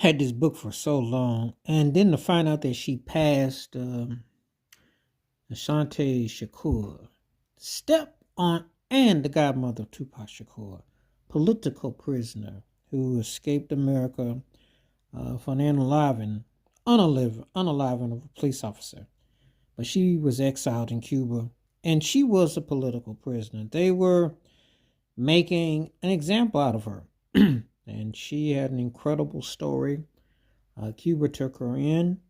had this book for so long, and then to find out that she passed Assata Shakur, step on, and the godmother of Tupac Shakur, political prisoner who escaped America for an unaliving of a police officer. But she was exiled in Cuba, and she was a political prisoner. They were making an example out of her. And she had an incredible story. Cuba took her in,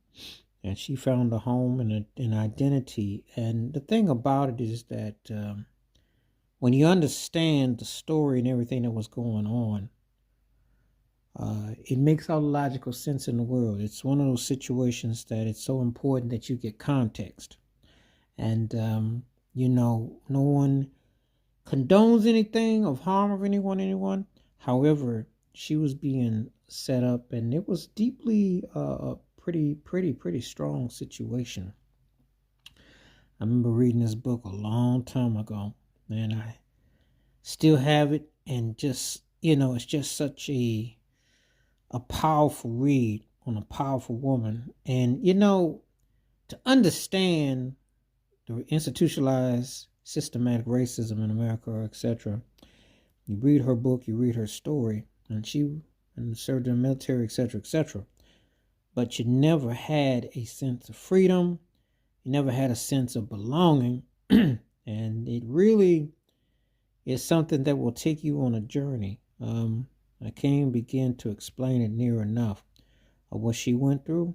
and she found a home and an identity. And the thing about it is that when you understand the story and everything that was going on, it makes all the logical sense in the world. It's one of those situations that it's so important that you get context. And, no one condones anything of harm of anyone. However, she was being set up, and it was deeply a pretty strong situation. I remember reading this book a long time ago, and I still have it, and just it's just such a powerful read on a powerful woman. And to understand the institutionalized systematic racism in America, etc., you read her book, you read her story, and she served in the military, etc. But you never had a sense of freedom. You never had a sense of belonging. And it really is something that will take you on a journey. I can't begin to explain it near enough of what she went through,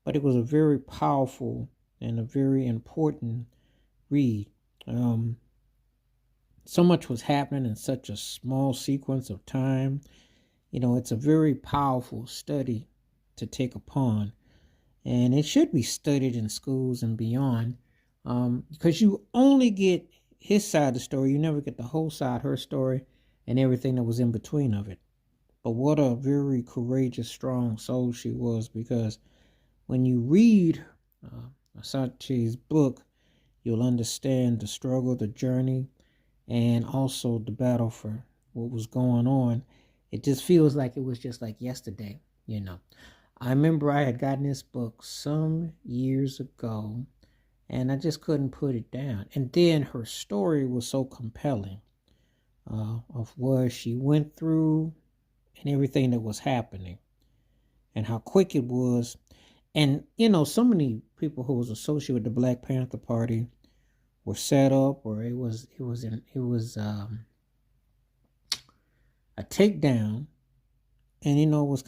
but it was a very powerful and a very important read. So much was happening in such a small sequence of time. It's a very powerful study to take upon, and it should be studied in schools and beyond, because you only get his side of the story. You never get the whole side, her story, and everything that was in between of it. But what a very courageous, strong soul she was, because when you read Assata's book, you'll understand the struggle, the journey, and also the battle for what was going on. It just feels like it was just like yesterday. I remember I had gotten this book some years ago, and I just couldn't put it down. And then her story was so compelling of what she went through and everything that was happening, and how quick it was. And so many people who was associated with the Black Panther Party were set up, or it was a takedown, and it was